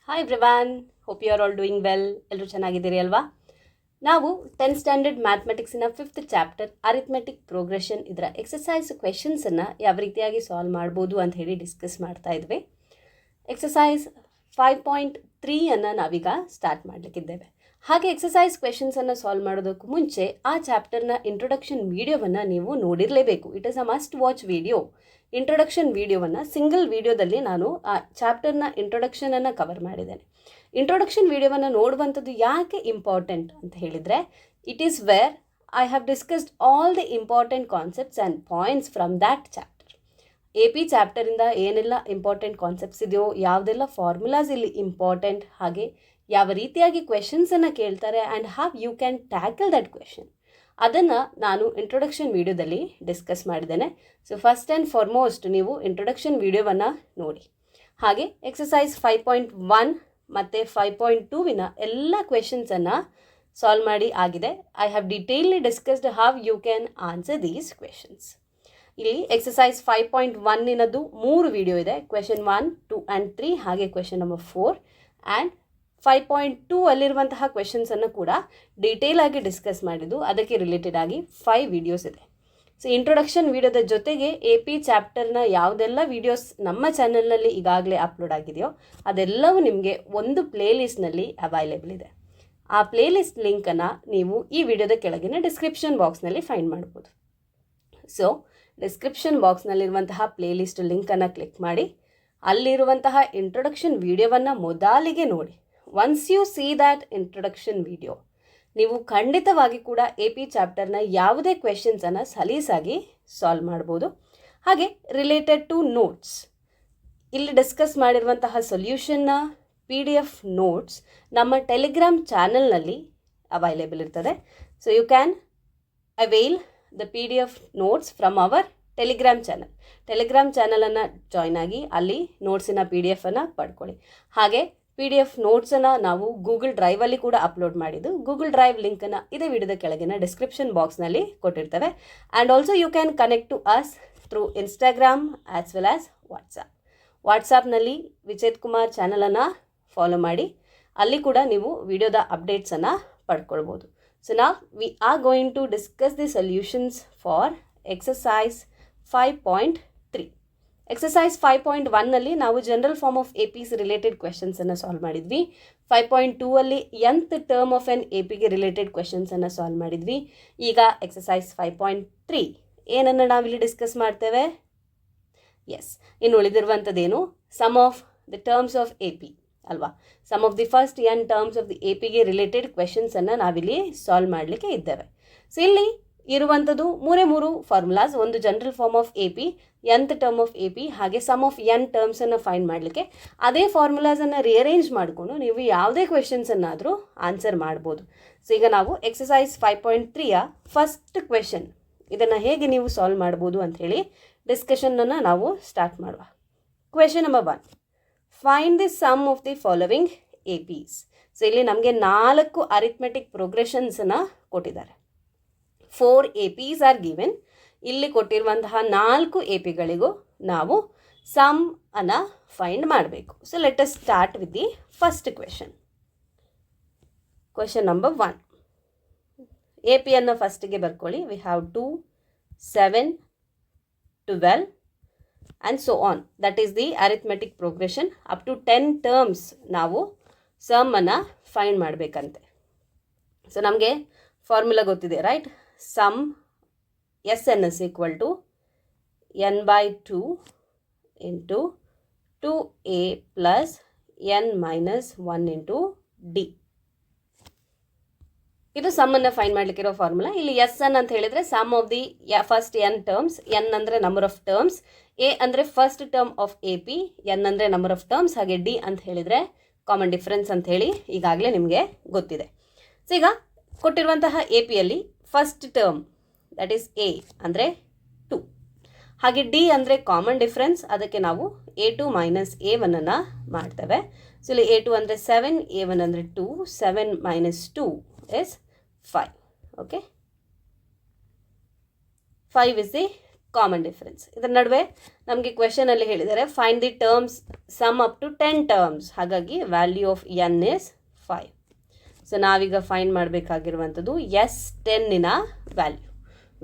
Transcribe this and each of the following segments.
Hi everyone, hope you are all doing well. ಎಲ್ಲರೂ ಚೆನ್ನಾಗಿದ್ದೀರಿ ಅಲ್ವಾ? ನಾವು 10th ಸ್ಟ್ಯಾಂಡರ್ಡ್ ಮ್ಯಾಥಮೆಟಿಕ್ಸಿನ 5th ಚಾಪ್ಟರ್ ಅರಿಥ್ಮೆಟಿಕ್ ಪ್ರೋಗ್ರೆಷನ್ ಇದರ ಎಕ್ಸಸೈಸ್ ಕ್ವೆಶನ್ಸನ್ನು ಯಾವ ರೀತಿಯಾಗಿ ಸಾಲ್ವ್ ಮಾಡ್ಬೋದು ಅಂತ ಹೇಳಿ ಡಿಸ್ಕಸ್ ಮಾಡ್ತಾ ಇದ್ವಿ. ಎಕ್ಸಸೈಸ್ 5.3 ನಾವೀಗ ಸ್ಟಾರ್ಟ್ ಮಾಡಲಿಕ್ಕಿದ್ದೇವೆ. ಹಾಗೆ ಎಕ್ಸಸೈಸ್ ಕ್ವೆಶನ್ಸನ್ನು ಸಾಲ್ವ್ ಮಾಡೋದಕ್ಕೂ ಮುಂಚೆ ಆ ಚಾಪ್ಟರ್ನ ಇಂಟ್ರೊಡಕ್ಷನ್ ವೀಡಿಯೋವನ್ನು ನೀವು ನೋಡಿರಲೇಬೇಕು. It is a must watch video. Introduction ವೀಡಿಯೋವನ್ನು ಸಿಂಗಲ್ ವೀಡಿಯೋದಲ್ಲಿ ನಾನು ಆ ಚಾಪ್ಟರ್ನ ಇಂಟ್ರೊಡಕ್ಷನನ್ನು ಕವರ್ ಮಾಡಿದ್ದೇನೆ. ಇಂಟ್ರೊಡಕ್ಷನ್ ವೀಡಿಯೋವನ್ನು ನೋಡುವಂಥದ್ದು ಯಾಕೆ ಇಂಪಾರ್ಟೆಂಟ್ ಅಂತ ಹೇಳಿದರೆ, it is where I have discussed all the important concepts and points from that chapter. AP ಚಾಪ್ಟರಿಂದ ಏನೆಲ್ಲ ಇಂಪಾರ್ಟೆಂಟ್ ಕಾನ್ಸೆಪ್ಟ್ಸ್ ಇದೆಯೋ, ಯಾವುದೆಲ್ಲ ಫಾರ್ಮುಲಾಸ್ ಇಲ್ಲಿ ಇಂಪಾರ್ಟೆಂಟ್, ಹಾಗೆ ಯಾವ ರೀತಿಯಾಗಿ ಕ್ವೆಶನ್ಸನ್ನು ಕೇಳ್ತಾರೆ and how you can tackle that question, ಅದನ್ನು ನಾನು ಇಂಟ್ರೊಡಕ್ಷನ್ ವೀಡಿಯೋದಲ್ಲಿ ಡಿಸ್ಕಸ್ ಮಾಡಿದ್ದೇನೆ. ಸೊ ಫಸ್ಟ್ ಆ್ಯಂಡ್ ಫಾರ್ಮೋಸ್ಟ್ ನೀವು ಇಂಟ್ರೊಡಕ್ಷನ್ ವೀಡಿಯೋವನ್ನು ನೋಡಿ. ಹಾಗೆ ಎಕ್ಸಸೈಸ್ 5.1 ಮತ್ತು 5.2ವಿನ ಎಲ್ಲ ಕ್ವೆಶನ್ಸನ್ನು ಸಾಲ್ವ್ ಮಾಡಿ ಆಗಿದೆ. I have detailly discussed how you can answer these questions. ಇಲ್ಲಿ ಎಕ್ಸಸೈಸ್ 5.1 3 ವಿಡಿಯೋ ಇದೆ. ಕ್ವೆಶನ್ 1, 2 ಆ್ಯಂಡ್ 3 ಹಾಗೆ ಕ್ವೆಶನ್ ನಂಬರ್ 4 ಆ್ಯಂಡ್ 5.2 ಅಲ್ಲಿರುವಂತಹ ಕ್ವೆಶನ್ಸನ್ನು ಕೂಡ ಡೀಟೇಲ್ ಆಗಿ ಡಿಸ್ಕಸ್ ಮಾಡಿದ್ದು, ಅದಕ್ಕೆ ರಿಲೇಟೆಡ್ ಆಗಿ 5 ವಿಡಿಯೋಸ್ ಇದೆ. ಸೊ ಇಂಟ್ರೊಡಕ್ಷನ್ ವಿಡಿಯೋದ ಜೊತೆಗೆ AP ಚಾಪ್ಟರ್ನ ಯಾವುದೆಲ್ಲ ವಿಡಿಯೋಸ್ ನಮ್ಮ ಚಾನಲ್ನಲ್ಲಿ ಈಗಾಗಲೇ ಅಪ್ಲೋಡ್ ಆಗಿದೆಯೋ ಅದೆಲ್ಲವೂ ನಿಮಗೆ ಒಂದು ಪ್ಲೇಲಿಸ್ಟ್ನಲ್ಲಿ ಅವೈಲೇಬಲ್ ಇದೆ. ಆ ಪ್ಲೇಲಿಸ್ಟ್ ಲಿಂಕನ್ನು ನೀವು ಈ ವಿಡಿಯೋದ ಕೆಳಗಿನ ಡಿಸ್ಕ್ರಿಪ್ಷನ್ ಬಾಕ್ಸ್ನಲ್ಲಿ ಫೈಂಡ್ ಮಾಡ್ಬೋದು. ಸೊ ಡಿಸ್ಕ್ರಿಪ್ಷನ್ ಬಾಕ್ಸ್ನಲ್ಲಿರುವಂತಹ ಪ್ಲೇಲಿಸ್ಟ್ ಲಿಂಕನ್ನು ಕ್ಲಿಕ್ ಮಾಡಿ ಅಲ್ಲಿರುವಂತಹ ಇಂಟ್ರೊಡಕ್ಷನ್ ವಿಡಿಯೋವನ್ನು ಮೊದಲಿಗೆ ನೋಡಿ. Once U see that introduction video, ನೀವು ಖಂಡಿತವಾಗಿ ಕೂಡ AP ಚಾಪ್ಟರ್ನ ಯಾವುದೇ ಕ್ವೆಶನ್ಸನ್ನು ಸಲೀಸಾಗಿ ಸಾಲ್ವ್ ಮಾಡ್ಬೋದು. ಹಾಗೆ ರಿಲೇಟೆಡ್ ಟು ನೋಟ್ಸ್, ಇಲ್ಲಿ ಡಿಸ್ಕಸ್ ಮಾಡಿರುವಂತಹ ಸೊಲ್ಯೂಷನ್ನ PDF ನೋಟ್ಸ್ ನಮ್ಮ ಟೆಲಿಗ್ರಾಮ್ ಚಾನಲ್ನಲ್ಲಿ ಅವೈಲೇಬಲ್ ಇರ್ತದೆ. So you can avail the PDF notes from our Telegram channel. Telegram ಚಾನಲನ್ನು ಜಾಯ್ನ್ ಆಗಿ ಅಲ್ಲಿ ನೋಟ್ಸಿನ PDF ಪಡ್ಕೊಳ್ಳಿ. ಹಾಗೆ PDF ನೋಟ್ಸನ್ನು ನಾವು ಗೂಗಲ್ ಡ್ರೈವಲ್ಲಿ ಕೂಡ ಅಪ್ಲೋಡ್ ಮಾಡಿದ್ದು. ಗೂಗಲ್ ಡ್ರೈವ್ ಲಿಂಕನ್ನು ಇದೇ ವಿಡಿಯೋದ ಕೆಳಗಿನ ಡಿಸ್ಕ್ರಿಪ್ಷನ್ ಬಾಕ್ಸ್ನಲ್ಲಿ ಕೊಟ್ಟಿರ್ತೇವೆ. And also you can connect to us through Instagram as well as WhatsApp. ವಾಟ್ಸಪ್ನಲ್ಲಿ ವಿಚೇತ್ ಕುಮಾರ್ ಚಾನಲನ್ನು ಫಾಲೋ ಮಾಡಿ, ಅಲ್ಲಿ ಕೂಡ ನೀವು ವಿಡಿಯೋದ ಅಪ್ಡೇಟ್ಸನ್ನು ಪಡ್ಕೊಳ್ಬೋದು. ಸೊ ನಾವು we are going to discuss the solutions for exercise 5.3. Exercise 5.1 ನಾವು general form of AP's related ಕ್ವೆಶನ್ಸನ್ನು ಸಾಲ್ವ್ ಮಾಡಿದ್ವಿ. 5.2 nth ಟರ್ಮ್ ಆಫ್ ಎನ್ APಗೆ ರಿಲೇಟೆಡ್ ಕ್ವೆಶನ್ಸನ್ನು ಸಾಲ್ವ್ ಮಾಡಿದ್ವಿ. ಈಗ ಎಕ್ಸಸೈಸ್ 5.3 ಏನನ್ನು ನಾವಿಲ್ಲಿ ಡಿಸ್ಕಸ್ ಮಾಡ್ತೇವೆ? ಎಸ್, ಇನ್ನು ಉಳಿದಿರುವಂಥದ್ದೇನು? Sum of the terms of AP ಅಲ್ವಾ? Sum of the first n terms of the APಗೆ ರಿಲೇಟೆಡ್ ಕ್ವೆಶನ್ಸನ್ನು ನಾವಿಲ್ಲಿ ಸಾಲ್ವ್ ಮಾಡಲಿಕ್ಕೆ ಇದ್ದೇವೆ. ಸೊ ಇಲ್ಲಿ ಇರುವಂಥದ್ದು 3 ಫಾರ್ಮುಲಾಸ್. ಒಂದು general form of AP, nth term of AP, ಹಾಗೆ ಸಮ್ ಆಫ್ n ಟರ್ಮ್ಸನ್ನು ಫೈಂಡ್ ಮಾಡಲಿಕ್ಕೆ ಅದೇ ಫಾರ್ಮುಲಾಸನ್ನು ರಿಅರೇಂಜ್ ಮಾಡಿಕೊಂಡು ನೀವು ಯಾವುದೇ ಕ್ವೆಶನ್ಸನ್ನಾದರೂ ಆನ್ಸರ್ ಮಾಡ್ಬೋದು. ಸೊ ಈಗ ನಾವು ಎಕ್ಸಸೈಸ್ 5.3ಯ ಫಸ್ಟ್ ಕ್ವೆಶನ್, ಇದನ್ನು ಹೇಗೆ ನೀವು ಸಾಲ್ವ್ ಮಾಡ್ಬೋದು ಅಂಥೇಳಿ ಡಿಸ್ಕಷನನ್ನು ನಾವು ಸ್ಟಾರ್ಟ್ ಮಾಡುವ. Question number 1, find the sum of the following AP's. So ಇಲ್ಲಿ ನಮಗೆ 4 ಅರಿಥ್ಮೆಟಿಕ್ ಪ್ರೋಗ್ರೆಷನ್ಸನ್ನು ಕೊಟ್ಟಿದ್ದಾರೆ. 4 AP's ಆರ್ ಗಿವೆನ್. ಇಲ್ಲಿ ಕೊಟ್ಟಿರುವಂತಹ 4 APಗಳಿಗೂ ನಾವು ಸಮ್ ಅನ್ನು ಫೈಂಡ್ ಮಾಡಬೇಕು. So let us start with the first question. Question number 1, APಯನ್ನು ಫಸ್ಟಿಗೆ ಬರ್ಕೊಳ್ಳಿ. We have 2, 7, 12 and so on. That is the arithmetic progression. Up to 10 terms ನಾವು ಸಮ್ಮನ್ನು ಫೈಂಡ್ ಮಾಡಬೇಕಂತೆ. ಸೊ ನಮಗೆ ಫಾರ್ಮುಲಾ ಗೊತ್ತಿದೆ, right? Sum Sn is equal to n/2 into 2a plus n minus 1 into d. ಇದು ಸಮ್ಮನ್ನು ಫೈಂಡ್ ಮಾಡಲಿಕ್ಕಿರೋ formula. ಇಲ್ಲಿ Sn ಅಂತ ಹೇಳಿದರೆ sum of the first n terms. n ಅಂದರೆ ನಂಬರ್ ಆಫ್ ಟರ್ಮ್ಸ್, a ಅಂದರೆ first term of AP, n ಅಂದರೆ number of terms, ಹಾಗೆ d ಅಂತ ಹೇಳಿದರೆ ಕಾಮನ್ ಡಿಫರೆನ್ಸ್ ಅಂತ ಹೇಳಿ ಈಗಾಗಲೇ ನಿಮಗೆ ಗೊತ್ತಿದೆ. ಸೊ ಈಗ ಕೊಟ್ಟಿರುವಂತಹ APಯಲ್ಲಿ first term that is a ಅಂದರೆ 2, ಹಾಗೆ d ಅಂದರೆ ಕಾಮನ್ ಡಿಫರೆನ್ಸ್, ಅದಕ್ಕೆ ನಾವು a2 ಮೈನಸ್ a1 ಮಾಡ್ತೇವೆ. ಸೊ ಇಲ್ಲಿ a2 ಅಂದರೆ 7, a1 ಅಂದರೆ 2, 7 minus 2 is 5. Okay, 5 is the common difference. ಇದರ ನಡುವೆ ನಮಗೆ ಕ್ವೆಶನಲ್ಲಿ ಹೇಳಿದ್ದಾರೆ find the terms sum up to 10 terms. ಹಾಗಾಗಿ value of n is 5. So ನಾವೀಗ ಫೈಂಡ್ ಮಾಡಬೇಕಾಗಿರುವಂಥದ್ದು S10ನ value.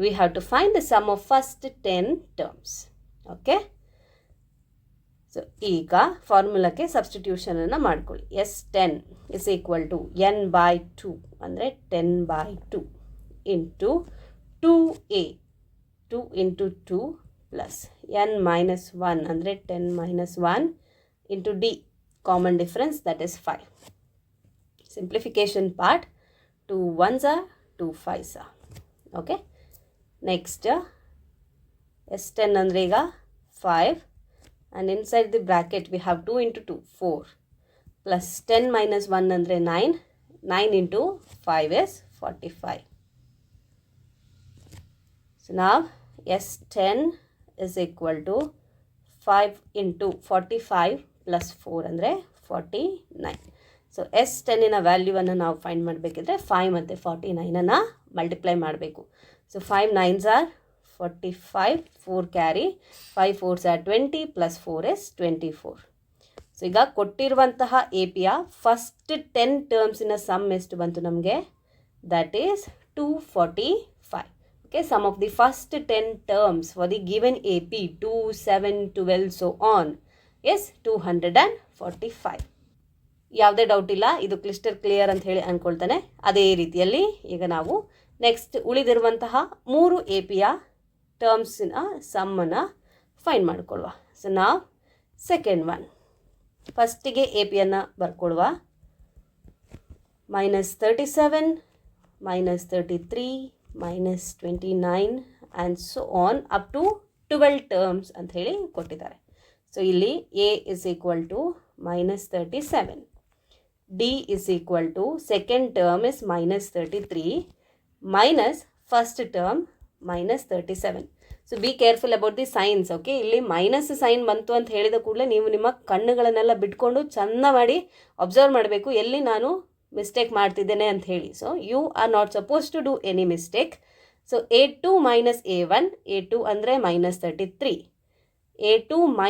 We have to find the sum of first 10 terms. Okay, so ಈಗ ಫಾರ್ಮುಲಾಕ್ಕೆ ಸಬ್ಸ್ಟಿಟ್ಯೂಷನನ್ನು ಮಾಡ್ಕೊಳ್ಳಿ. S10 is equal to n/2 ಅಂದರೆ 10/2 into 2a 2 into 2 plus n-1 ಅಂದರೆ 10-1 into d common difference that is 5. Simplification part 2 1s are 2 5s are. Okay, next S10 ಅಂದರೆ ಈಗ 5 and inside the bracket we have 2 into 2 4 plus 10 minus 1 ಅಂದರೆ 9. 9 into 5 is 45. So now S10 is equal to 5 into 45 plus 4 ಅಂದರೆ 49. So S10ನ ವ್ಯಾಲ್ಯೂವನ್ನು ನಾವು find ಮಾಡಬೇಕಿದ್ರೆ 5 ಮತ್ತು 49ಅನ್ನು multiply ಮಾಡಬೇಕು. So 5 9s are 45, 4 carry, 5 4s are 20 plus 4 is 24. So ಈಗ ಕೊಟ್ಟಿರುವಂತಹ A ಪಿಯ first 10 ಟರ್ಮ್ಸಿನ some ಎಷ್ಟು ಬಂತು ನಮಗೆ? That is 245. Okay, sum of the first 10 terms for the given A P 2 7 12 so on is 245. ಯಾವುದೇ ಡೌಟ್ ಇಲ್ಲ, ಇದು ಕ್ಲಿಯರ್ ಅಂತ ಹೇಳಿ ಅಂದ್ಕೊಳ್ತಾನೆ. ಅದೇ ರೀತಿಯಲ್ಲಿ ಈಗ ನಾವು ನೆಕ್ಸ್ಟ್ ಉಳಿದಿರುವಂತಹ 3 ಎ ಪಿಯ ಟರ್ಮ್ಸಿನ ಸಮ್ಮನ್ನು ಫೈಂಡ್ ಮಾಡಿಕೊಳ್ಳುವ. ಸೊ ನಾವು ಸೆಕೆಂಡ್ ಒನ್ ಫಸ್ಟಿಗೆ ಎ ಪಿಯನ್ನು ಬರ್ಕೊಳ್ಳುವ. -37 -33 -29 and so on up to 12 terms ಅಂತ ಹೇಳಿ ಕೊಟ್ಟಿದ್ದಾರೆ. ಸೊ ಇಲ್ಲಿ a is equal to -37, d is equal to second term is -33 minus first term -37. So be careful about the signs. Okay, ಇಲ್ಲಿ minus sign ಬಂತು ಅಂತ ಹೇಳಿದ ಕೂಡಲೇ ನೀವು ನಿಮ್ಮ ಕಣ್ಣುಗಳನ್ನೆಲ್ಲ ಬಿಟ್ಕೊಂಡು ಚೆಂದ ಮಾಡಿ ಅಬ್ಸರ್ವ್ ಮಾಡಬೇಕು ಎಲ್ಲಿ ನಾನು ಮಿಸ್ಟೇಕ್ ಮಾಡ್ತಿದ್ದೇನೆ ಅಂತ ಹೇಳಿ. So you are not suppose to do any mistake. So A2 - A1, A2 ಅಂದರೆ -33, A2 -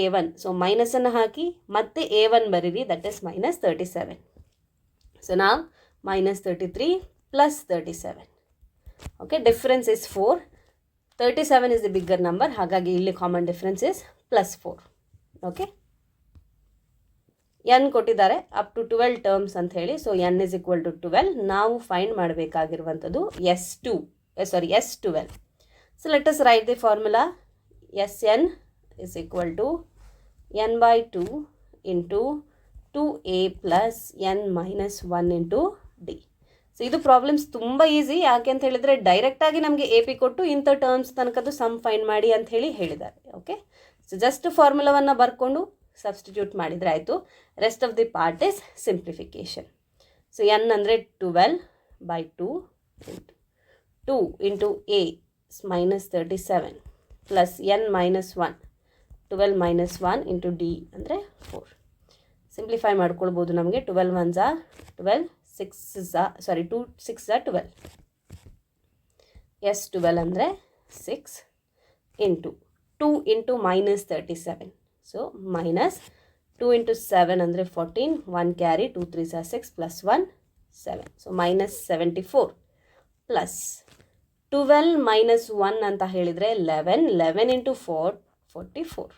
A1. ಸೊ ಮೈನಸನ್ನು ಹಾಕಿ ಮತ್ತೆ A1 ಬರೀರಿ, ದಟ್ ಇಸ್ -37. ಸೊ ನಾವು -33 + 37. Okay, difference is 4. 37 is the bigger number, ಹಾಗಾಗಿ ಇಲ್ಲಿ common difference is +4. Okay, n ಕೊಟ್ಟಿದ್ದಾರೆ up to 12 terms ಅಂತ ಹೇಳಿ. So n is equal to 12. ನಾವು ಫೈಂಡ್ ಮಾಡಬೇಕಾಗಿರುವಂಥದ್ದು S12. So let us write the formula. Sn is equal to n/2 into 2a plus n-1 into d. So ಇದು problems ತುಂಬ easy. ಯಾಕೆ ಅಂತ ಹೇಳಿದರೆ ಡೈರೆಕ್ಟಾಗಿ ನಮಗೆ ಎ ಪಿ ಕೊಟ್ಟು ಇಂಥ ಟರ್ಮ್ಸ್ ತನಕದ್ದು ಸಮ್ ಫೈಂಡ್ ಮಾಡಿ ಅಂತ ಹೇಳಿ ಹೇಳಿದ್ದಾರೆ. ಓಕೆ, ಸೊ ಜಸ್ಟ್ ಫಾರ್ಮುಲಾವನ್ನು ಬರ್ಕೊಂಡು ಸಬ್ಸ್ಟಿಟ್ಯೂಟ್ ಮಾಡಿದರೆ ಆಯಿತು. Rest of the part is simplification. So n ಅಂದರೆ 12/2 2 into a -37 plus n-1 12 - 1 into d ಅಂದರೆ 4. ಸಿಂಪ್ಲಿಫೈ ಮಾಡ್ಕೊಳ್ಬೋದು. ನಮಗೆ 12 1s are 12, 2 6s are 12. S12 ಅಂದರೆ 6 ಇಂಟು 2 ಇಂಟು -37. ಸೊ -2 ಇಂಟು 7 ಅಂದರೆ 14, 1 carry, 2 3s are 6 plus 1 7. So -74 plus 12 - 1 ಅಂತ ಹೇಳಿದರೆ 11 into 4 44.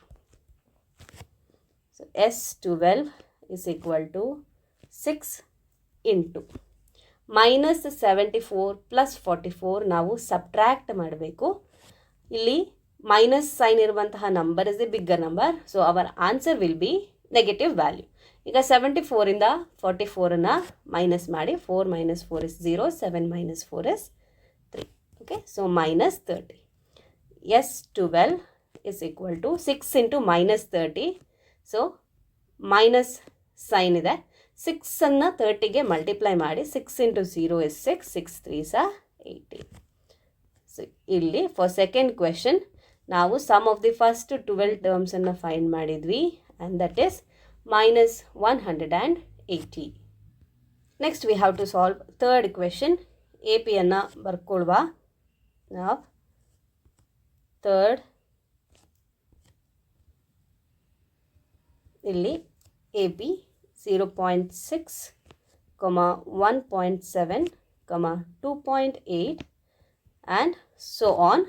So S12 is equal to 6 into -74 plus 44 ನಾವು subtract ಮಾಡಬೇಕು. ಇಲ್ಲಿ ಮೈನಸ್ ಸೈನ್ ಇರುವಂತಹ number is the bigger number. So our answer will be negative value. ಈಗ 74ಇಂದ 44ಅನ್ನು minus ಮಾಡಿ. 4 - 4 is 0, 7 - 4 is 3. Okay, so -30. S12 is equal to 6 into -30. So minus sign ಇದೆ. 6ಅನ್ನು 30ಗೆ multiply ಮಾಡಿ. 6 into 0 is 6, 6 3s are 18. So ಇಲ್ಲಿ for second question ನಾವು sum of the first 12 ಟರ್ಮ್ಸನ್ನು find ಮಾಡಿದ್ವಿ and that is -180. Next we have to solve third question. A ಪಿಯನ್ನು ಬರ್ಕೊಳ್ವಾ. ನಾವು ಥರ್ಡ್ ಇಲ್ಲಿ A P 0.6, 1.7, 2.8 and so on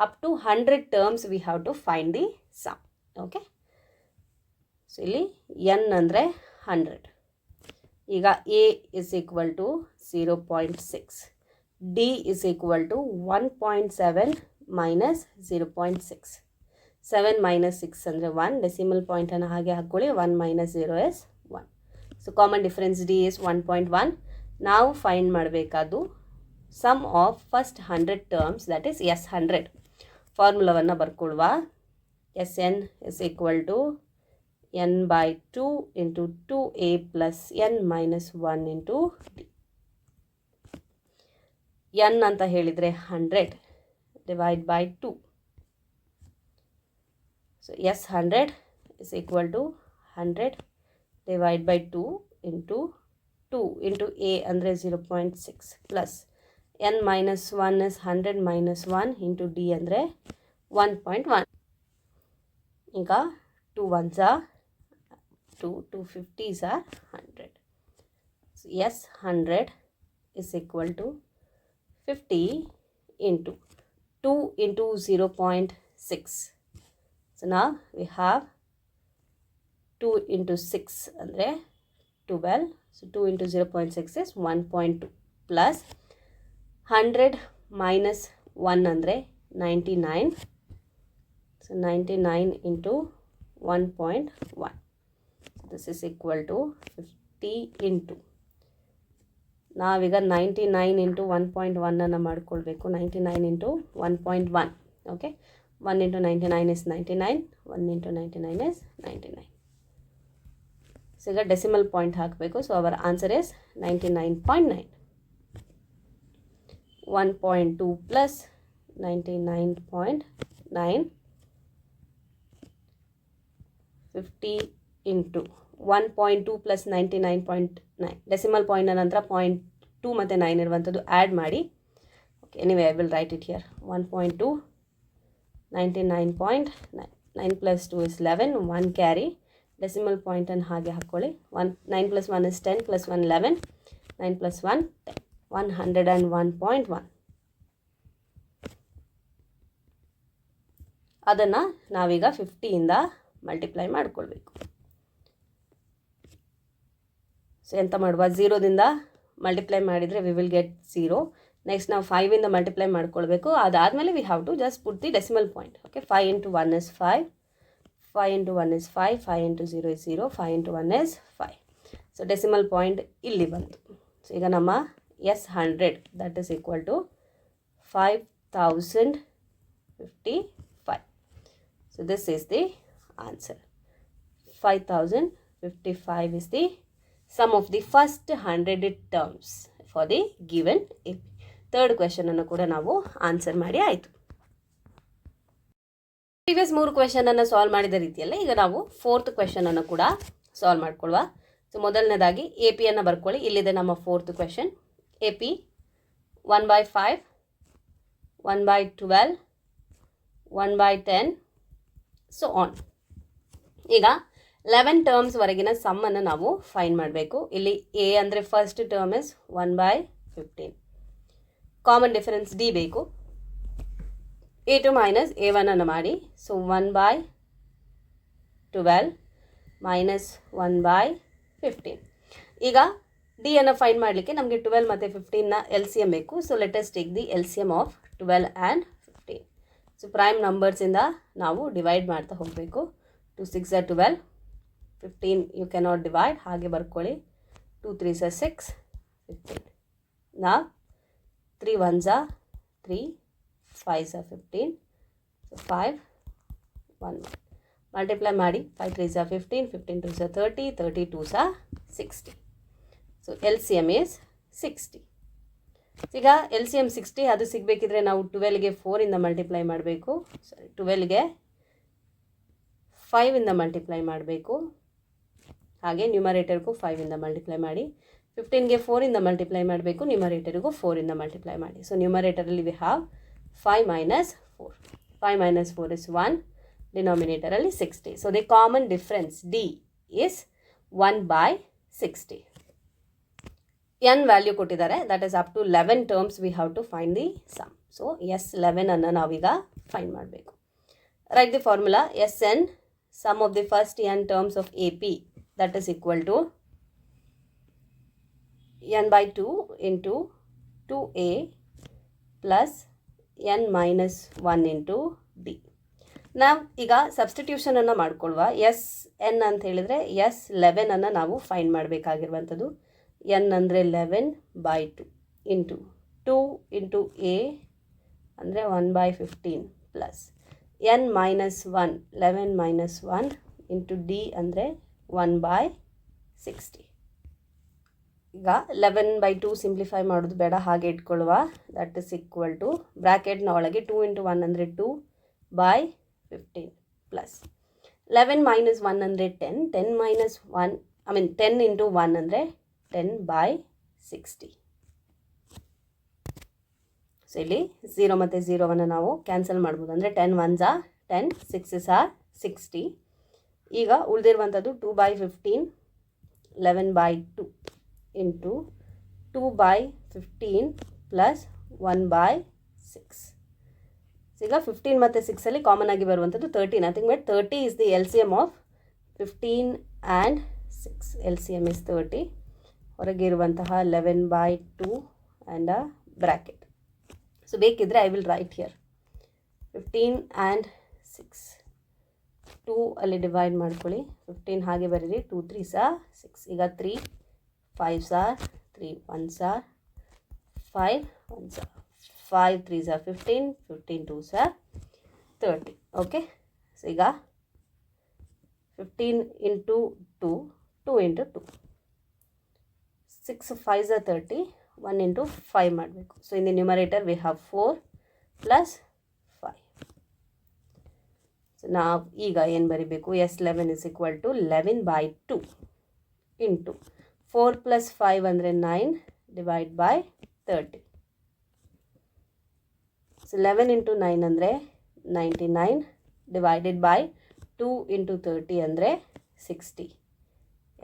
up to 100 terms we have to find the sum. Okay, so ಇಲ್ಲಿ n ಅಂದರೆ 100. ಈಗ a is equal to 0.6, d is equal to 1.7 minus 0.6. 7 minus 6 ಅಂದರೆ 1, decimal ಪಾಯಿಂಟನ್ನು ಹಾಗೆ ಹಾಕ್ಕೊಳ್ಳಿ. 1 minus 0 is 1. So common difference d is 1.1. ನಾವು find ಮಾಡಬೇಕಾದ್ದು sum of first 100 terms, that is S100. ಫಾರ್ಮುಲಾವನ್ನು ಬರ್ಕೊಳ್ಳುವ. Sn is equal to n by 2 into 2a plus n minus 1 into d. n ಅಂತ ಹೇಳಿದರೆ 100 divide by 2. So S100 is equal to 100 divide by 2 into a ಅಂದರೆ 0.6 plus n minus 1 is 100 minus 1 into d ಅಂದರೆ 1.1. ಈಗ 2 ones are 2, 2 50s are 100. So S100 is equal to 50 into 2 into 0.6. So now we have 2 into 6 ಅಂದರೆ 12. So 2 into 0.6 is 1.2 plus 100 minus 1 ಅಂದರೆ 99. So 99 into 1.1. So this is equal to 50 into. ನಾವೀಗ 99 into 1.1 ಅನ್ನು ಮಾಡ್ಕೊಳ್ಬೇಕು. 99 into 1.1. Okay, 1 into 99 is 99. 1 into 99 is 99. So ಈಗ decimal point ಹಾಕಬೇಕು. So our answer is 99.9. 1.2 plus 99.9, 50 into 1.2 plus 99.9. Decimal point ನಂತರ 0.2 ಮತ್ತು 9 ಇರುವಂಥದ್ದು add ಮಾಡಿ. Okay, anyway I will write it here. 1.2, 99.9, 9 plus 2 is 11, 1 carry. Decimal ಪಾಯಿಂಟನ್ನು ಹಾಗೆ ಹಾಕ್ಕೊಳ್ಳಿ. 9 plus 1 is 10 plus 1 11, 9 plus 1 10, 101.1. ಅದನ್ನು ನಾವೀಗ 50ಇಂದ ಮಲ್ಟಿಪ್ಲೈ ಮಾಡಿಕೊಳ್ಬೇಕು. ಸೊ ಎಂತ ಮಾಡುವ, 0ದಿಂದ ಮಲ್ಟಿಪ್ಲೈ ಮಾಡಿದರೆ ವಿ ವಿಲ್ ಗೆಟ್ 0. ನೆಕ್ಸ್ಟ್ ನಾವು 5ಇಂದ ಮಲ್ಟಿಪ್ಲೈ ಮಾಡ್ಕೊಳ್ಬೇಕು. ಅದಾದಮೇಲೆ we have to just put the decimal point. Okay, 5 into 1 is 5, 5 into 1 is 5, 5 into 0 is 0, 5 into 1 is 5. So decimal point ಇಲ್ಲಿ ಬಂತು. ಸೊ ಈಗ ನಮ್ಮ S100 that is equal to 5055. So this is the answer. 5055 is the sum of the first 100 terms for the given AP. Third question ಅನ್ನು ಕೂಡ ನಾವು answer ಮಾಡಿ ಆಯಿತು. Previous 3 question ಅನ್ನು ಸಾಲ್ವ್ ಮಾಡಿದ ರೀತಿಯಲ್ಲೇ ಈಗ ನಾವು 4th ಕ್ವೆಶನ್ ಅನ್ನು ಕೂಡ ಸಾಲ್ವ್ ಮಾಡ್ಕೊಳ್ಳುವ. ಸೊ ಮೊದಲನೇದಾಗಿ ಎ ಪಿಯನ್ನು ಬರ್ಕೊಳ್ಳಿ. ಇಲ್ಲಿದೆ ನಮ್ಮ 4th question. A P 1/5, 1/12, 1/10 so on. ಈಗ 11 ಟರ್ಮ್ಸ್ ವರೆಗಿನ ಸಮ್ಮನ್ನು ನಾವು ಫೈಂಡ್ ಮಾಡಬೇಕು. ಇಲ್ಲಿ ಎ ಅಂದರೆ first term is 1/15. Common difference d ಬೇಕು. a2 ಮೈನಸ್ a1 ಅನ್ನು ಮಾಡಿ. So 1/12 minus 1/15. ಈಗ ಡಿ ಅನ್ನು ಫೈಂಡ್ ಮಾಡಲಿಕ್ಕೆ ನಮಗೆ 12 ಮತ್ತು 15ನ ಎಲ್ ಸಿ ಎಮ್ ಬೇಕು. So let us take the L C M of 12 and 15. So prime ನಂಬರ್ಸಿಂದ ನಾವು ಡಿವೈಡ್ ಮಾಡ್ತಾ ಹೋಗಬೇಕು. 2 6 are 12, 15 ಯು ಕ್ಯಾನಾಟ್ ಡಿವೈಡ್, ಹಾಗೆ ಬರ್ಕೊಳ್ಳಿ. 2 3s are 6, 15. ನಾವು 3 1s are 3, 5s are 15, so 5 1 1. Multiply ಮಾಡಿ. 5 3s are 15, 15 2s are 30, 30 2s are 60. So L C M is 60. ಈಗ L C M 60 ಅದು ಸಿಗಬೇಕಿದ್ರೆ ನಾವು 12ಗೆ 4ಇಂದ ಮಲ್ಟಿಪ್ಲೈ ಮಾಡಬೇಕು. ಸಾರಿ, 12ಗೆ 5ಇಂದ ಮಲ್ಟಿಪ್ಲೈ ಮಾಡಬೇಕು. ಹಾಗೆ ನ್ಯೂಮರೇಟರ್ಗೂ 5ಇಂದ ಮಲ್ಟಿಪ್ಲೈ ಮಾಡಿ. 15ಗೆ 4ಇಂದ ಮಲ್ಟಿಪ್ಲೈ ಮಾಡಬೇಕು. ನ್ಯೂಮರೇಟರ್ಗೂ 4ಇಂದ ಮಲ್ಟಿಪ್ಲೈ ಮಾಡಿ. ಸೊ ನ್ಯೂಮರೇಟರಲ್ಲಿ we have 5 minus 4. 5 minus 4 is 1. Denominator ಅಲ್ಲಿ 60. So the common difference D is 1 by 60. n value ಕೊಟ್ಟಿದ್ದಾರೆ, that is up to 11 terms we have to find the sum. So S11 ಅನ್ನು ನಾವೀಗ find ಮಾಡಬೇಕು. Write the formula Sn, sum of the first n terms of AP, that is equal to n by 2 into 2a plus n minus 1 into d. ನಾವು ಈಗ ಸಬ್ಸ್ಟಿಟ್ಯೂಷನನ್ನು ಮಾಡ್ಕೊಳ್ಳುವ. S N ಅಂತ ಹೇಳಿದರೆ S11 ಅನ್ನು ನಾವು find ಮಾಡಬೇಕಾಗಿರುವಂಥದ್ದು. N ಅಂದರೆ 11 by 2 into 2 into A ಅಂದರೆ 1 by 15 plus N minus 1 11 minus 1 into D ಅಂದರೆ 1 by 60. ಈಗ 11 by 2 ಸಿಂಪ್ಲಿಫೈ ಮಾಡೋದು ಬೇಡ, ಹಾಗೆ ಇಟ್ಕೊಳ್ಳುವ. ದಟ್ ಇಸ್ ಈಕ್ವಲ್ ಟು ಬ್ರ್ಯಾಕೆಟ್ನ ಒಳಗೆ 2 ಇಂಟು 1 ಅಂದರೆ 2 by 15 ಪ್ಲಸ್ 11 minus 1 ಅಂದರೆ 10, 10 minus 1 10 ಇಂಟು 1 ಅಂದರೆ 10 by 60. ಸೊ ಇಲ್ಲಿ 0 ಮತ್ತು 0ವನ್ನು ನಾವು ಕ್ಯಾನ್ಸಲ್ ಮಾಡ್ಬೋದು. ಅಂದರೆ 10 1s are 10, 6s are 60. ಈಗ ಉಳಿದಿರುವಂಥದ್ದು 2 by 15, 11 by 2 into 2 by 15 plus 1 by 6. ಈಗ 15 ಮತ್ತು 6ಅಲ್ಲಿ ಕಾಮನ್ ಆಗಿ ಬರುವಂಥದ್ದು 30. Nothing but 30 is the LCM of 15 and 6. LCM is 30. ಹೊರಗೆ ಇರುವಂತಹ 11 by 2 and a bracket. So ಬೇಕಿದ್ರೆ I will right here 15 and 6. 2 ಅಲ್ಲಿ ಡಿವೈಡ್ ಮಾಡ್ಕೊಳ್ಳಿ, 15 ಹಾಗೆ ಬರೀರಿ. 2 3s are 6. ಈಗ 3 5s are 3 1s are 5 1s are 5 3s are 15, 15 2s are 30. Okay, so ಈಗ 15 into 2, 2 into 2, 6 5s are 30, 1 into 5 ಮಾಡಬೇಕು. So in the numerator we have 4 plus 5. So ನಾವು ಈಗ ಏನು ಬರೀಬೇಕು, S11 is equal to 11 by 2 into 4 plus 5 ಅಂದರೆ 9 divide by 30. So 11 into 9 ಅಂದರೆ 99 divided by 2 into 30 ಅಂದರೆ 60.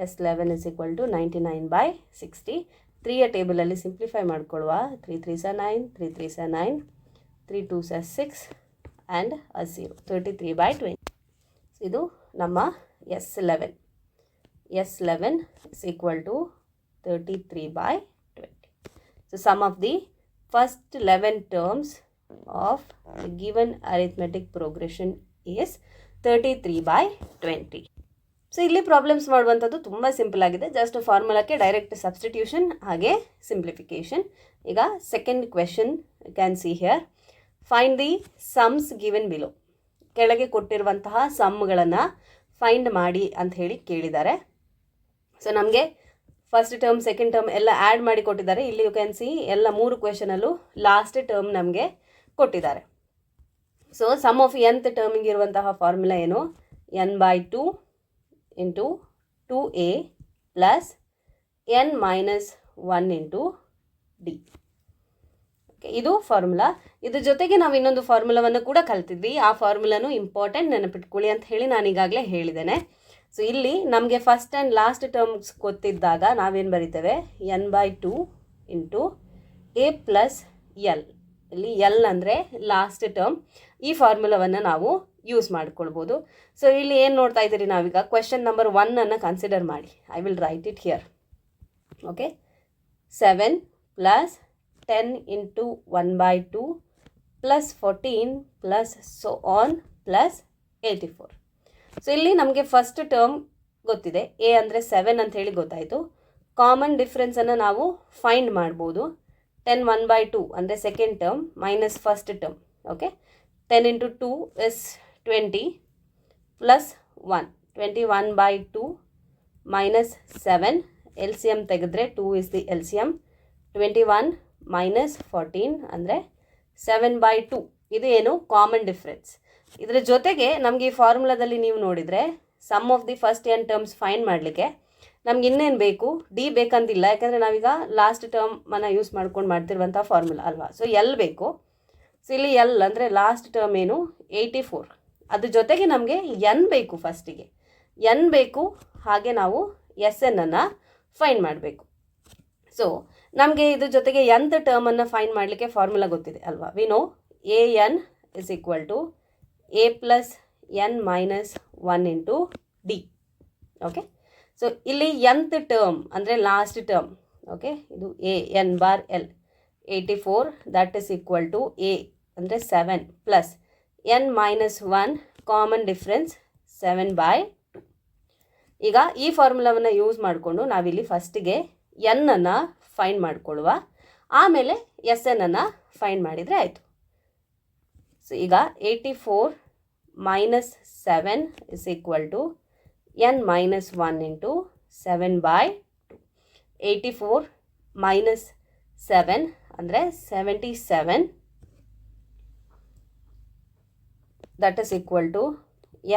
S11 is equal to 99 by 60. 3ಯ ಟೇಬಲಲ್ಲಿ ಸಿಂಪ್ಲಿಫೈ ಮಾಡ್ಕೊಳ್ಳುವ. 3 3s are 9, 3 3s are 9, 3 2s are 6 and a 0, 33 by 20. ಇದು ನಮ್ಮ S11. S11 is equal to 33 by 20. So sum of the first 11 terms of the given arithmetic progression is 33 by 20. So ಇಲ್ಲಿ problems ಮಾಡುವಂಥದ್ದು ತುಂಬ simple ಆಗಿದೆ. Just ಫಾರ್ಮುಲಾಕ್ಕೆ direct substitution ಹಾಗೆ simplification. ಈಗ second question can see here. Find the sums given below. ಕೆಳಗೆ ಕೊಟ್ಟಿರುವಂತಹ ಸಮ್ಗಳನ್ನು find ಮಾಡಿ ಅಂತ ಹೇಳಿ ಕೇಳಿದ್ದಾರೆ. ಸೊ ನಮಗೆ ಫಸ್ಟ್ ಟರ್ಮ್ ಸೆಕೆಂಡ್ ಟರ್ಮ್ ಎಲ್ಲ ಆ್ಯಡ್ ಮಾಡಿ ಕೊಟ್ಟಿದ್ದಾರೆ. ಇಲ್ಲಿ ಯು ಕ್ಯಾನ್ ಸಿ ಎಲ್ಲ 3 ಕ್ವೆಶನಲ್ಲೂ ಲಾಸ್ಟ್ ಟರ್ಮ್ ನಮಗೆ ಕೊಟ್ಟಿದ್ದಾರೆ. ಸೊ ಸಮ್ ಆಫ್ nth ಟರ್ಮಿಗೆ ಇರುವಂತಹ ಫಾರ್ಮುಲಾ ಏನು, n by 2 into 2a plus n minus 1 into d. Okay, ಇದು ಫಾರ್ಮುಲಾ. ಇದ್ರ ಜೊತೆಗೆ ನಾವು ಇನ್ನೊಂದು ಫಾರ್ಮುಲಾವನ್ನು ಕೂಡ ಕಲ್ತಿದ್ವಿ. ಆ ಫಾರ್ಮುಲಾನು ಇಂಪಾರ್ಟೆಂಟ್, ನೆನಪಿಟ್ಕೊಳ್ಳಿ ಅಂತ ಹೇಳಿ ನಾನು ಈಗಾಗಲೇ ಹೇಳಿದ್ದೇನೆ. ಸೊ ಇಲ್ಲಿ ನಮಗೆ ಫಸ್ಟ್ ಆ್ಯಂಡ್ ಲಾಸ್ಟ್ ಟರ್ಮ್ಸ್ ಗೊತ್ತಿದ್ದಾಗ ನಾವೇನು ಬರಿತೇವೆ, n by 2 into a plus L. ಇಲ್ಲಿ ಎಲ್ ಅಂದರೆ ಲಾಸ್ಟ್ ಟರ್ಮ್. ಈ ಫಾರ್ಮುಲಾವನ್ನು ನಾವು ಯೂಸ್ ಮಾಡ್ಕೊಳ್ಬೋದು. ಸೊ ಇಲ್ಲಿ ಏನು ನೋಡ್ತಾ ಇದ್ದೀರಿ ನಾವೀಗ, ಕ್ವೆಶನ್ ನಂಬರ್ 1 ಅನ್ನು ಕನ್ಸಿಡರ್ ಮಾಡಿ. I will write it here. Okay, 7 plus 10 into 1 by 2 plus 14 plus so on plus 84. So ಇಲ್ಲಿ ನಮಗೆ ಫಸ್ಟ್ ಟರ್ಮ್ ಗೊತ್ತಿದೆ, ಎ ಅಂದರೆ 7 ಅಂತ ಹೇಳಿ ಗೊತ್ತಾಯಿತು. ಕಾಮನ್ ಡಿಫ್ರೆನ್ಸನ್ನು ನಾವು ಫೈಂಡ್ ಮಾಡ್ಬೋದು. 10 1 by 2 ಅಂದರೆ second term minus first term. Okay, 10 into 2 is 20 plus 1, 21 by 2 minus 7. L C M ತೆಗೆದ್ರೆ 2 is the L C M. 21 minus 14 ಅಂದರೆ 7 by 2. ಇದು ಏನು ಕಾಮನ್ ಡಿಫ್ರೆನ್ಸ್. ಇದರ ಜೊತೆಗೆ ನಮಗೆ ಈ ಫಾರ್ಮುಲಾದಲ್ಲಿ ನೀವು ನೋಡಿದರೆ sum of the first n terms find ಮಾಡಲಿಕ್ಕೆ ನಮ್ಗೆ ಇನ್ನೇನು ಬೇಕು, ಡಿ ಬೇಕಂತಿಲ್ಲ, ಯಾಕಂದರೆ ನಾವೀಗ ಲಾಸ್ಟ್ ಟರ್ಮನ್ನು ಯೂಸ್ ಮಾಡ್ಕೊಂಡು ಮಾಡ್ತಿರುವಂಥ ಫಾರ್ಮುಲಾ ಅಲ್ವಾ. ಸೊ ಎಲ್ ಬೇಕು. ಸೊ ಇಲ್ಲಿ ಎಲ್ ಅಂದರೆ ಲಾಸ್ಟ್ ಟರ್ಮ್ ಏನು, 84. ಅದ್ರ ಜೊತೆಗೆ ನಮಗೆ ಎನ್ ಬೇಕು, ಫಸ್ಟಿಗೆ ಎನ್ ಬೇಕು, ಹಾಗೆ ನಾವು ಎಸ್ ಎನ್ನನ್ನು ಫೈಂಡ್ ಮಾಡಬೇಕು. ಸೊ ನಮಗೆ ಇದ್ರ ಜೊತೆಗೆ nth ಟರ್ಮನ್ನು ಫೈಂಡ್ ಮಾಡಲಿಕ್ಕೆ ಫಾರ್ಮುಲಾ ಗೊತ್ತಿದೆ ಅಲ್ವಾ? We know a N is equal to A plus N minus 1 into d. Okay, so ಇಲ್ಲಿ nth ಟರ್ಮ್ ಅಂದರೆ ಲಾಸ್ಟ್ ಟರ್ಮ್. ಓಕೆ, ಇದು a n bar l 84, that is equal to a ಅಂದರೆ 7 plus N minus 1 common difference 7/2. ಈಗ ಈ ಫಾರ್ಮುಲಾವನ್ನು use ಮಾಡಿಕೊಂಡು ನಾವಿಲ್ಲಿ ಫಸ್ಟಿಗೆ ಎನ್ನನ್ನು ಫೈಂಡ್ ಮಾಡಿಕೊಳ್ಳುವ, ಆಮೇಲೆ ಎಸ್ ಎನ್ನನ್ನು ಫೈಂಡ್ ಮಾಡಿದರೆ ಆಯಿತು. ಸೊ ಈಗ 84 minus 7 is equal to n minus 1 into 7/2. 84 minus 7 ಅಂದರೆ 77, that is equal to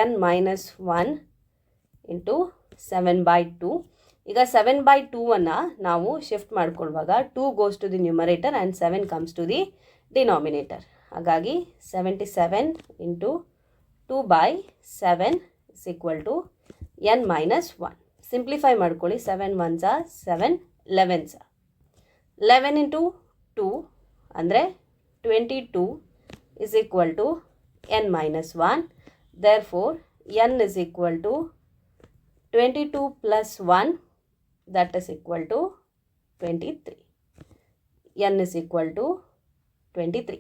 n minus 1 into 7/2. ಈಗ 7/2ಅನ್ನು ನಾವು ಶಿಫ್ಟ್ ಮಾಡ್ಕೊಳ್ಳುವಾಗ 2 goes to the numerator and 7 comes to the denominator. ಹಾಗಾಗಿ 77 into 2/7 is equal to n minus 1. Simplify ಮಾಡ್ಕೊಳ್ಳಿ. 7 1s 7, 11s 11 into 2 ಅಂದರೆ 22 is equal to n minus 1. Therefore n is equal to 22 plus 1, that is equal to 23. n is equal to 23.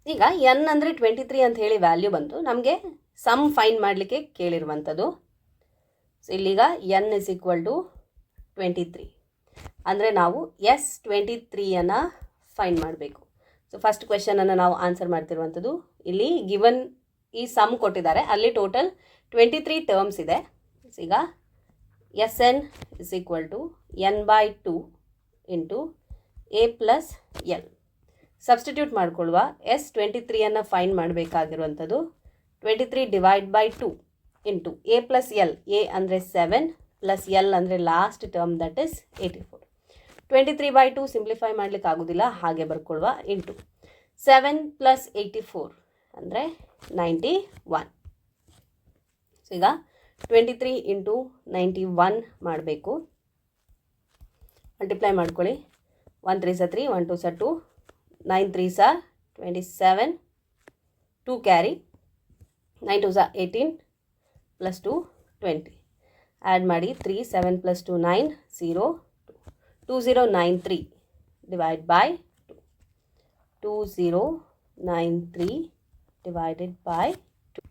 ಈಗ n ಅಂದರೆ 23 ಅಂತ ಹೇಳಿ value ಬಂತು. ನಮಗೆ sum find ಮಾಡಲಿಕ್ಕೆ ಕೇಳಿರುವಂಥದ್ದು. ಸೊ ಇಲ್ಲಿಗ n is equal to 23 ಅಂದರೆ ನಾವು S23ಅನ್ನು ಫೈಂಡ್ ಮಾಡಬೇಕು. ಸೊ ಫಸ್ಟ್ ಕ್ವೆಶನನ್ನು ನಾವು ಆನ್ಸರ್ ಮಾಡ್ತಿರುವಂಥದ್ದು. ಇಲ್ಲಿ ಗಿವನ್ ಈ ಸಮ್ ಕೊಟ್ಟಿದ್ದಾರೆ, ಅಲ್ಲಿ ಟೋಟಲ್ 23 ಟರ್ಮ್ಸ್ ಇದೆ. ಈಗ Sn is equal to n/2 into A plus L. Substitute ಮಾಡ್ಕೊಳ್ಳುವ. S23ಅನ್ನು ಫೈಂಡ್ ಮಾಡಬೇಕಾಗಿರುವಂಥದ್ದು 23 divide by 2 into A plus L. A ಅಂದರೆ 7 ಪ್ಲಸ್ ಎಲ್ ಅಂದರೆ ಲಾಸ್ಟ್ ಟರ್ಮ್, ದಟ್ ಇಸ್ 84. 23/2 ಸಿಂಪ್ಲಿಫೈ ಮಾಡಲಿಕ್ಕೆ ಆಗೋದಿಲ್ಲ, ಹಾಗೆ ಬರ್ಕೊಳ್ಳುವ. ಇಂಟು 7 ಪ್ಲಸ್ 84 ಅಂದರೆ 91. ಸೊ ಈಗ 23 ಇಂಟು 91 ಮಾಡಬೇಕು. ಮಲ್ಟಿಪ್ಲೈ ಮಾಡ್ಕೊಳ್ಳಿ. 1 3s 3, 1 2s 2, 9 3s 27, 2 carry, 9 2s 18 plus 2 20. Add ಮಾಡಿ 3, 7 plus 2 9, 0, 2093 divide by 2. 2093 divided by 2.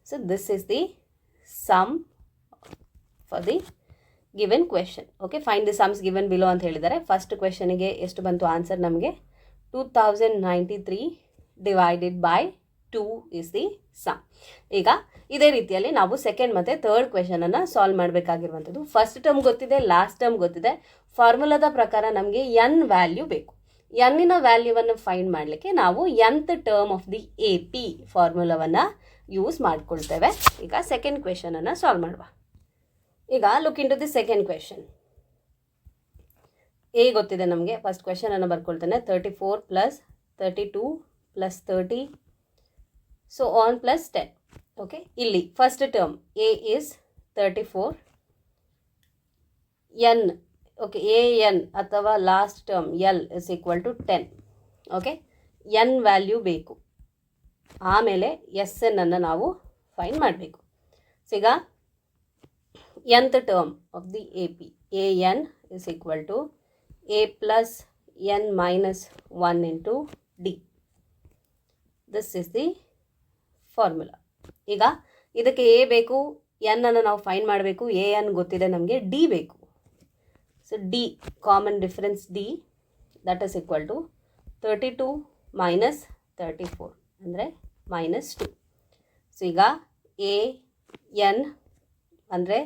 So this is the sum for the given question. Okay, find the sums given below ಅಂತ ಹೇಳಿದ್ದಾರೆ. First ಕ್ವೆಶನ್ಗೆ ಎಷ್ಟು ಬಂತು answer? ನಮಗೆ 2093 divided by 2 is the sum. ಈಗ ಇದೇ ರೀತಿಯಲ್ಲಿ ನಾವು ಸೆಕೆಂಡ್ ಮತ್ತು ಥರ್ಡ್ ಕ್ವೆಶನನ್ನು ಸಾಲ್ವ್ ಮಾಡಬೇಕಾಗಿರುವಂಥದ್ದು. ಫಸ್ಟ್ ಟರ್ಮ್ ಗೊತ್ತಿದೆ, ಲಾಸ್ಟ್ ಟರ್ಮ್ ಗೊತ್ತಿದೆ. ಫಾರ್ಮುಲಾದ ಪ್ರಕಾರ ನಮಗೆ ಎನ್ ವ್ಯಾಲ್ಯೂ ಬೇಕು. ಎನ್ನಿನ ವ್ಯಾಲ್ಯೂವನ್ನು ಫೈಂಡ್ ಮಾಡಲಿಕ್ಕೆ ನಾವು nth term of the A P ಫಾರ್ಮುಲಾವನ್ನು ಯೂಸ್ ಮಾಡ್ಕೊಳ್ತೇವೆ. ಈಗ ಸೆಕೆಂಡ್ ಕ್ವೆಶನನ್ನು ಸಾಲ್ವ್ ಮಾಡುವ. ಈಗ look into the second question. A ಗೊತ್ತಿದೆ ನಮಗೆ. ಫಸ್ಟ್ ಕ್ವೆಶನನ್ನು ಬರ್ಕೊಳ್ತೇನೆ. 34 plus 32 plus 30 so on plus 10. Okay, ಇಲ್ಲಿ first term A is 34, n okay A n ಅಥವಾ last term L is equal to 10. Okay, n value ಬೇಕು. ಆಮೇಲೆ S ಎನ್ನನ್ನು ನಾವು find ಮಾಡಬೇಕು. ಸೊ ಈಗ nth term of the A P a N is equal to A plus N minus 1 into d. This is the formula. ಈಗ ಇದಕ್ಕೆ A ಬೇಕು, ಎನ್ನನ್ನು ನಾವು find ಮಾಡಬೇಕು. ಎ ಎನ್ ಗೊತ್ತಿದೆ ನಮಗೆ, ಡಿ ಬೇಕು. So d common difference d, that is equal to 32 minus 34 ಅಂದರೆ -2. So ಈಗ ಎ ಎನ್ ಅಂದರೆ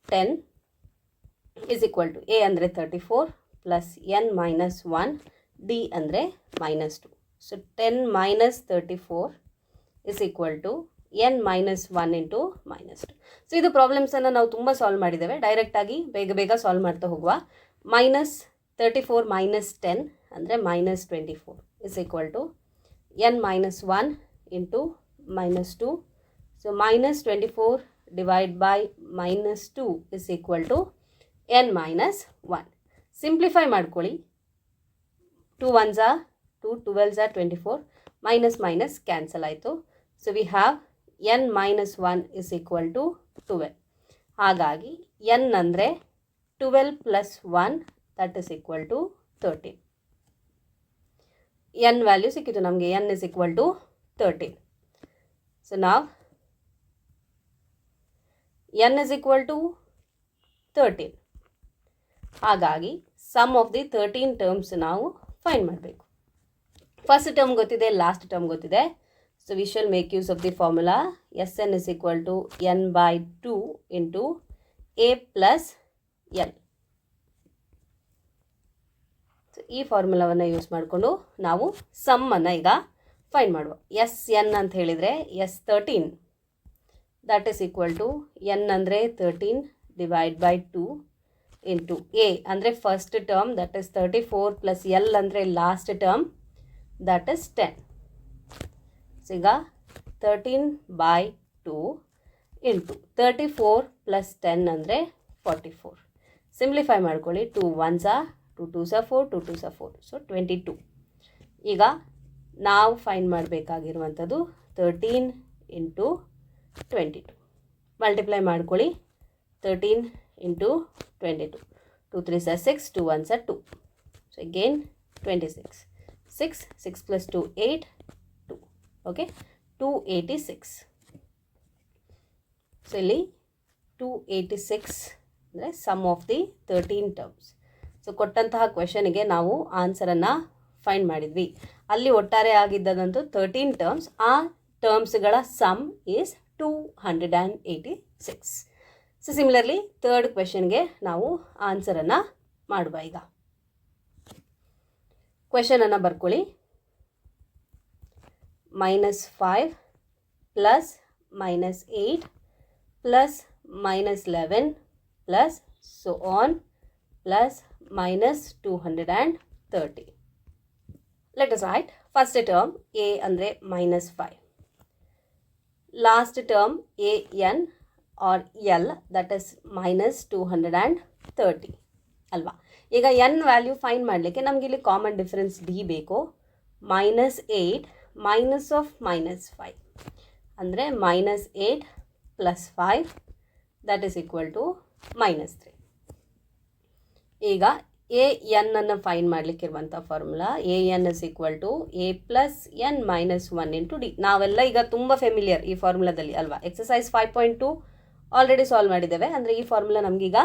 10 ಇಸ್ ಈಕ್ವಲ್ ಟು ಎ ಅಂದರೆ 34 ಪ್ಲಸ್ ಎನ್ ಮೈನಸ್ 1, ಡಿ ಅಂದರೆ -2. So 10 minus 34 is equal to n minus 1 into -2. So ಇದು ಪ್ರಾಬ್ಲಮ್ಸನ್ನು ನಾವು ತುಂಬ ಸಾಲ್ವ್ ಮಾಡಿದ್ದೇವೆ. ಡೈರೆಕ್ಟಾಗಿ ಬೇಗ ಬೇಗ ಸಾಲ್ವ್ ಮಾಡ್ತಾ ಹೋಗುವ. -34 ಮೈನಸ್ 10 ಅಂದರೆ -24 is equal to n minus 1 into minus 2. So minus 24 divided by minus 2 is equal to n minus 1. Simplify ಮಾಡ್ಕೊಳ್ಳಿ. 2 ones are 2, 12s are 24, minus minus cancel ಆಯಿತು. So we have n minus 1 is equal to 12. ಹಾಗಾಗಿ n ಅಂದರೆ 12 plus 1 that is equal to 13. n value ಸಿಕ್ಕಿತು ನಮಗೆ, n is equal to 13. So now n is equal to 13. ಹಾಗಾಗಿ sum of the 13 terms ನಾವು find ಮಾಡಬೇಕು. First term ಗೊತ್ತಿದೆ, last term ಗೊತ್ತಿದೆ. So we shall make use of the formula S N is equal to n by 2 into A plus l. So ಈ ಫಾರ್ಮುಲಾವನ್ನು use ಮಾಡಿಕೊಂಡು ನಾವು ಸಮ್ಮನ್ನು ಈಗ ಫೈಂಡ್ ಮಾಡುವ. ಎಸ್ ಎನ್ ಅಂತ ಹೇಳಿದರೆ S 13 that is equal to N ಅಂದರೆ 13 ಡಿವೈಡ್ ಬೈ 2 ಇಂಟು ಎ ಅಂದರೆ first term that is 34 plus L ಅಂದರೆ last term that is 10. So ಈಗ 13 ಬೈ 2 ಇಂಟು 34 ಪ್ಲಸ್ 10 ಅಂದರೆ 44. ಸಿಂಪ್ಲಿಫೈ ಮಾಡ್ಕೊಳ್ಳಿ. 2 ones are 2 2s are 4, 2 2s are 4, so 22. ಈಗ ನಾವು find ಮಾಡಬೇಕಾಗಿರುವಂಥದ್ದು 13 into 22. Multiply ಮಾಡ್ಕೊಳ್ಳಿ. 13 into 22. 2 3s are 6, 2 1s are 2. So again 26. 6 plus 2 8, 2. Okay, 286. So ಇಲ್ಲಿ 286 ಅಂದರೆ sum of the 13 terms. So ಕೊಟ್ಟಂತಹ ಕ್ವೆಶನಿಗೆ ನಾವು ಆನ್ಸರನ್ನು ಫೈಂಡ್ ಮಾಡಿದ್ವಿ. ಅಲ್ಲಿ ಒಟ್ಟಾರೆ ಆಗಿದ್ದದಂತೂ 13 ಟರ್ಮ್ಸ್. ಆ ಟರ್ಮ್ಸ್ಗಳ sum is 286. So similarly third ಕ್ವೆಶನ್ಗೆ ನಾವು ಆನ್ಸರನ್ನು ಮಾಡುವ. ಈಗ ಕ್ವೆಶನನ್ನು ಬರ್ಕೊಳ್ಳಿ. -5 plus -8 plus -11 plus so on plus -230. Let us write. First term A ಅಂದರೆ -5, last term A N or L that is -230 ಅಲ್ವಾ. ಈಗ ಎನ್ ವ್ಯಾಲ್ಯೂ ಫೈಂಡ್ ಮಾಡಲಿಕ್ಕೆ ನಮಗೆ ಇಲ್ಲಿ ಕಾಮನ್ ಡಿಫರೆನ್ಸ್ ಡಿ ಬೇಕು. -8 ಮೈನಸ್ ಆಫ್ -5 ಅಂದರೆ -8 plus 5 that is equal to -3. ಈಗ A N ಅನ್ನು ಫೈಂಡ್ ಮಾಡಲಿಕ್ಕಿರುವಂಥ formula A N is equal to A plus N minus 1 into D. ನಾವೆಲ್ಲ ಈಗ ತುಂಬ ಫೆಮಿಲಿಯರ್ ಈ ಫಾರ್ಮುಲಾದಲ್ಲಿ ಅಲ್ವಾ. ಎಕ್ಸಸೈಸ್ 5.2 ಆಲ್ರೆಡಿ ಸಾಲ್ವ್ ಮಾಡಿದ್ದೇವೆ. ಅಂದರೆ ಈ ಫಾರ್ಮುಲಾ ನಮಗೀಗ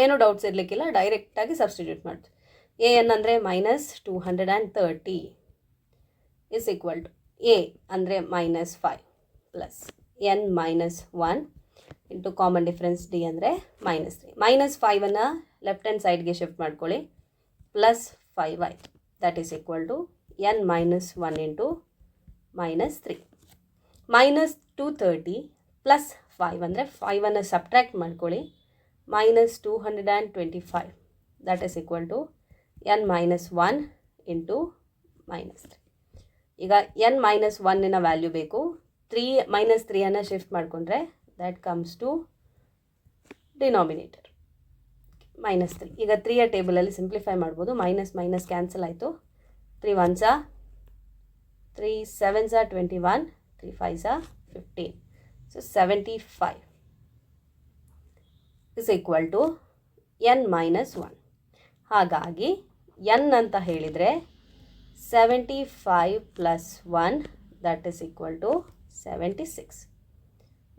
ಏನು ಡೌಟ್ಸ್ ಇರಲಿಕ್ಕಿಲ್ಲ, ಡೈರೆಕ್ಟಾಗಿ ಸಬ್ಸ್ಟಿಟ್ಯೂಟ್ ಮಾಡ್ತೀವಿ. ಎ ಎನ್ ಅಂದರೆ -230 ಇಸ್ ಈಕ್ವಲ್ ಟು ಎ ಅಂದರೆ -5 plus n -1 into common difference d ಅಂದರೆ -3. -5ಅನ್ನು ಲೆಫ್ಟ್ ಹ್ಯಾಂಡ್ ಸೈಡ್ಗೆ ಶಿಫ್ಟ್ ಮಾಡ್ಕೊಳ್ಳಿ. ಪ್ಲಸ್ 5 ಆಯಿತು. That is equal to n -1 into -3. -230 plus 5 ಅಂದರೆ 5ಅನ್ನು ಸಬ್ಟ್ರ್ಯಾಕ್ಟ್ ಮಾಡ್ಕೊಳ್ಳಿ. -225 that is equal to n -1 into -3. ಈಗ ಎನ್ -1ನ ವ್ಯಾಲ್ಯೂ ಬೇಕು. -3ಅನ್ನು ಶಿಫ್ಟ್ ಮಾಡಿಕೊಂಡ್ರೆ ದ್ಯಾಟ್ ಕಮ್ಸ್ ಟು ಡಿನಾಮಿನೇಟರ್ -3. ಈಗ 3ಯ ಟೇಬಲಲ್ಲಿ ಸಿಂಪ್ಲಿಫೈ ಮಾಡ್ಬೋದು. ಮೈನಸ್ ಕ್ಯಾನ್ಸಲ್ ಆಯಿತು. 3 1s are 3 7s are 21, 3 5s are 15. So 75 is equal to n -1. ಹಾಗಾಗಿ n ಅಂತ ಹೇಳಿದರೆ 75 plus 1 that is equal to 76.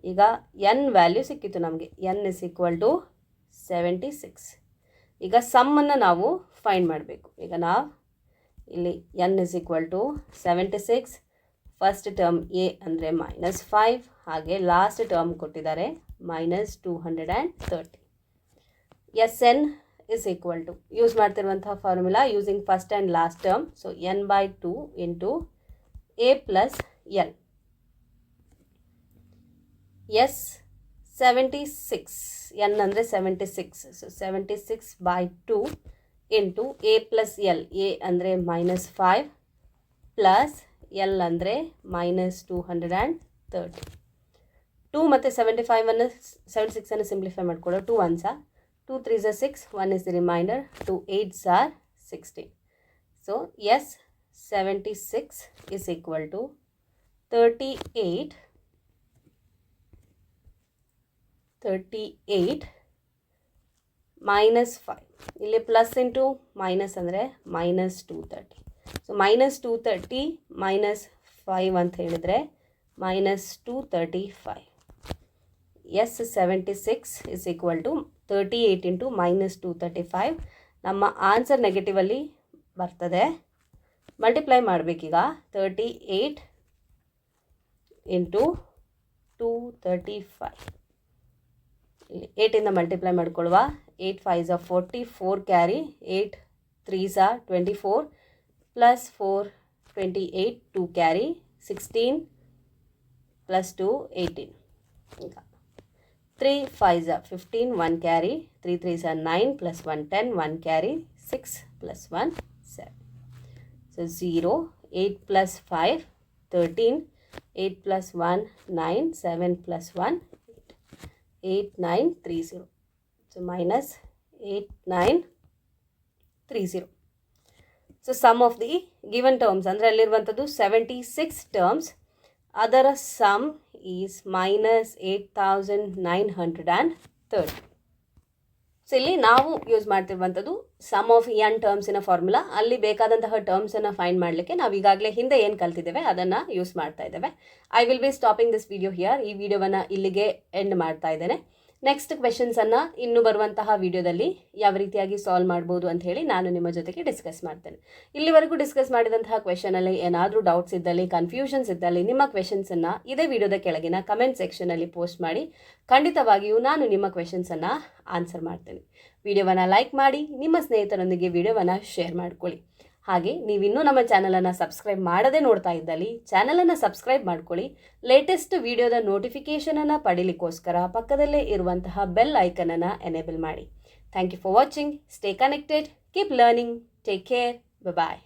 ಈಗ n ವ್ಯಾಲ್ಯೂ ಸಿಕ್ಕಿತ್ತು ನಮಗೆ. n is equal to 76. ಈಗ ಸಮ್ಮನ್ನು ನಾವು ಫೈಂಡ್ ಮಾಡಬೇಕು. ಈಗ ನಾವು ಇಲ್ಲಿ n is equal to 76. First term A ಅಂದರೆ -5, ಹಾಗೆ ಲಾಸ್ಟ್ ಟರ್ಮ್ ಕೊಟ್ಟಿದ್ದಾರೆ -230. S N is equal to use ಮಾಡ್ತಿರುವಂತಹ formula using first and last term. So n/2 into A plus L. S 76, N ಅಂದರೆ 76. So 76/2 into A plus L. A ಅಂದರೆ -5 plus L ಅಂದರೆ -230. 2 ಮತ್ತು 76 simplify ಮಾಡ್ಕೊಳ್ಳೋ. 2 1s 2 3s 6, 1 is the remainder, 2 8s 16. So yes, 76 is equal to 38 minus 5. ಇಲ್ಲಿ plus into minus ಅಂದರೆ -230. So -230 minus 5 ಅಂತ ಹೇಳಿದರೆ -235. S 76 is equal to 38 into -235. ನಮ್ಮ answer ನೆಗೆಟಿವಲ್ಲಿ ಬರ್ತದೆ. ಮಲ್ಟಿಪ್ಲೈ ಮಾಡಬೇಕೀಗ. 38 into 235. 8ಇಂದ ಮಲ್ಟಿಪ್ಲೈ ಮಾಡ್ಕೊಳ್ಳುವ. 8 5s 40, 4 carry, 8 3s 24 plus 4 28, 2 carry, 16 plus 2 18. 3 5s 15, 1 carry, 3 3s 9 plus 1 10, 1 carry, 6 plus 1 7. So 0, 8 plus 5 13, 8 plus 1 9, 7 plus 1 8930. So minus 8930. So sum of the given terms ಅಂದರೆ ಅಲ್ಲಿರುವಂಥದ್ದು 76 terms. ಅದರ sum is -8930. So ಇಲ್ಲಿ ನಾವು use ಮಾಡ್ತಿರುವಂಥದ್ದು sum of N ಟರ್ಮ್ಸಿನ formula. ಅಲ್ಲಿ ಬೇಕಾದಂತಹ ಟರ್ಮ್ಸನ್ನು find ಮಾಡಲಿಕ್ಕೆ ನಾವು ಈಗಾಗಲೇ ಹಿಂದೆ ಏನು ಕಲ್ತಿದ್ದೇವೆ ಅದನ್ನು ಯೂಸ್ ಮಾಡ್ತಾ ಇದ್ದೇವೆ. I will be stopping this video here. ಈ ವಿಡಿಯೋವನ್ನು ಇಲ್ಲಿಗೆ ಎಂಡ್ ಮಾಡ್ತಾ ಇದ್ದೇನೆ. ನೆಕ್ಸ್ಟ್ ಕ್ವೆಶನ್ಸನ್ನು ಇನ್ನು ಬರುವಂತಹ ವಿಡಿಯೋದಲ್ಲಿ ಯಾವ ರೀತಿಯಾಗಿ ಸಾಲ್ವ್ ಮಾಡ್ಬೋದು ಅಂತ ಹೇಳಿ ನಾನು ನಿಮ್ಮ ಜೊತೆಗೆ ಡಿಸ್ಕಸ್ ಮಾಡ್ತೇನೆ. ಇಲ್ಲಿವರೆಗೂ ಡಿಸ್ಕಸ್ ಮಾಡಿದಂತಹ ಕ್ವೆಶನಲ್ಲಿ ಏನಾದರೂ ಡೌಟ್ಸ್ ಇದ್ದಲ್ಲಿ, ಕನ್ಫ್ಯೂಷನ್ಸ್ ಇದ್ದಲ್ಲಿ ನಿಮ್ಮ ಕ್ವೆಶನ್ಸನ್ನು ಇದೇ ವಿಡಿಯೋದ ಕೆಳಗಿನ ಕಮೆಂಟ್ ಸೆಕ್ಷನಲ್ಲಿ ಪೋಸ್ಟ್ ಮಾಡಿ. ಖಂಡಿತವಾಗಿಯೂ ನಾನು ನಿಮ್ಮ ಕ್ವೆಶನ್ಸನ್ನು ಆನ್ಸರ್ ಮಾಡ್ತೇನೆ. ವಿಡಿಯೋವನ್ನು ಲೈಕ್ ಮಾಡಿ, ನಿಮ್ಮ ಸ್ನೇಹಿತರೊಂದಿಗೆ ವಿಡಿಯೋವನ್ನು ಶೇರ್ ಮಾಡ್ಕೊಳ್ಳಿ. ಹಾಗೆ ನೀವಿನ್ನೂ ನಮ್ಮ ಚಾನಲನ್ನು ಸಬ್ಸ್ಕ್ರೈಬ್ ಮಾಡದೆ ನೋಡ್ತಾ ಇದ್ದಲ್ಲಿ ಚಾನಲನ್ನು ಸಬ್ಸ್ಕ್ರೈಬ್ ಮಾಡ್ಕೊಳ್ಳಿ. ಲೇಟೆಸ್ಟ್ ವಿಡಿಯೋದ ನೋಟಿಫಿಕೇಷನನ್ನು ಪಡೀಲಿಕ್ಕೋಸ್ಕರ ಪಕ್ಕದಲ್ಲೇ ಇರುವಂತಹ ಬೆಲ್ ಐಕನನ್ನು ಎನೇಬಲ್ ಮಾಡಿ. Thank you for watching. Stay connected, keep learning, take care, bye.